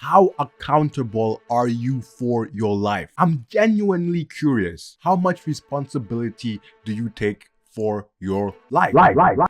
How accountable are you for your life? I'm genuinely curious. How much responsibility do you take for your life?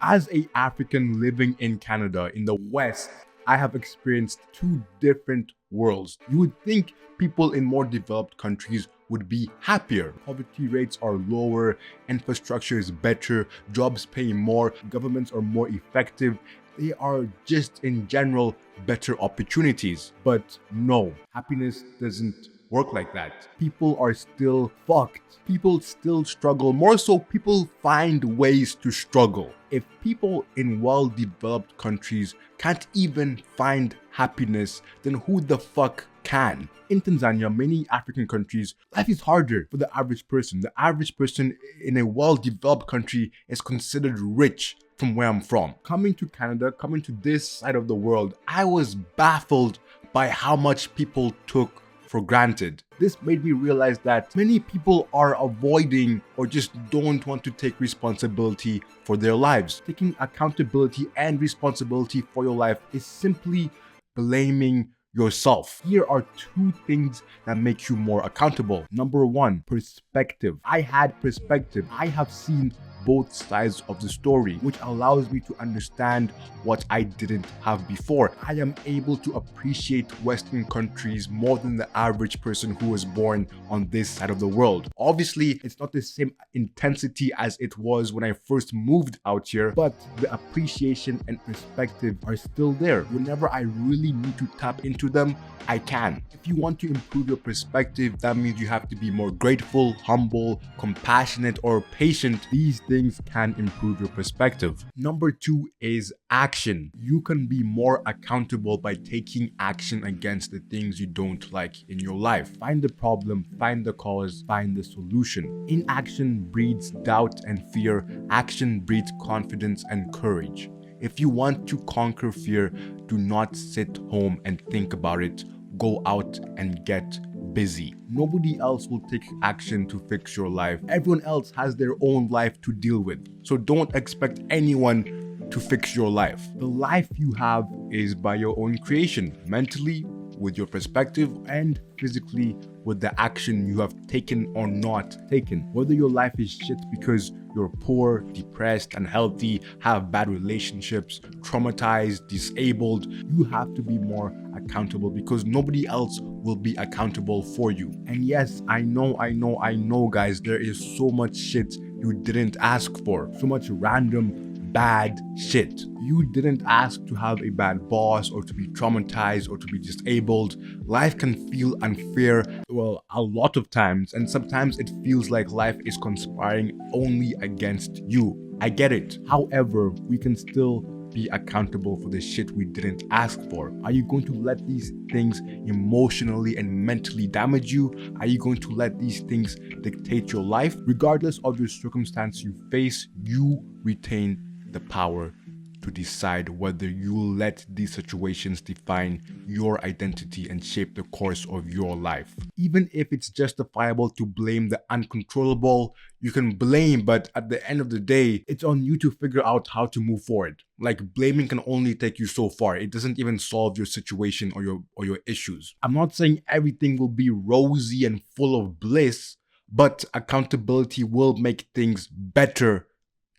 As a African living in Canada, in the West, I have experienced two different worlds. You would think people in more developed countries would be happier. Poverty rates are lower, infrastructure is better, jobs pay more, governments are more effective. They are just in general better opportunities. But no, happiness doesn't work like that. People are still fucked. People still struggle. More so, people find ways to struggle. If people in well-developed countries can't even find happiness, then who the fuck can? In Tanzania, many African countries, life is harder for the average person. The average person in a well-developed country is considered rich from where I'm from. Coming to Canada, coming to this side of the world, I was baffled by how much people took for granted. This made me realize that many people are avoiding or just don't want to take responsibility for their lives. Taking accountability and responsibility for your life is simply blaming yourself. Here are two things that make you more accountable. Number one, perspective. I had perspective. I have seen both sides of the story, which allows me to understand what I didn't have before. I am able to appreciate Western countries more than the average person who was born on this side of the world. Obviously, it's not the same intensity as it was when I first moved out here, but the appreciation and perspective are still there. Whenever I really need to tap into them, I can. If you want to improve your perspective, that means you have to be more grateful, humble, compassionate, or patient. These things can improve your perspective. Number two is action. You can be more accountable by taking action against the things you don't like in your life. Find the problem, find the cause, find the solution. Inaction breeds doubt and fear. Action breeds confidence and courage. If you want to conquer fear, do not sit home and think about it. Go out and get busy. Nobody else will take action to fix your life. Everyone else has their own life to deal with. So don't expect anyone to fix your life. The life you have is by your own creation, mentally, with your perspective, and physically with the action you have taken or not taken. Whether your life is shit because you're poor, depressed, unhealthy, have bad relationships, traumatized, disabled, you have to be more accountable because nobody else will be accountable for you. And yes, I know, guys, there is so much shit you didn't ask for. So much random bad shit. You didn't ask to have a bad boss or to be traumatized or to be disabled. Life can feel unfair, well, a lot of times, and sometimes it feels like life is conspiring only against you. I get it. However, we can still be accountable for the shit we didn't ask for. Are you going to let these things emotionally and mentally damage you? Are you going to let these things dictate your life? Regardless of your circumstance you face, you retain the power to decide whether you will let these situations define your identity and shape the course of your life. Even if it's justifiable to blame the uncontrollable, you can blame, but at the end of the day, it's on you to figure out how to move forward. Like, blaming can only take you so far. It doesn't even solve your situation or your issues. I'm not saying everything will be rosy and full of bliss, but accountability will make things better,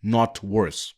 not worse.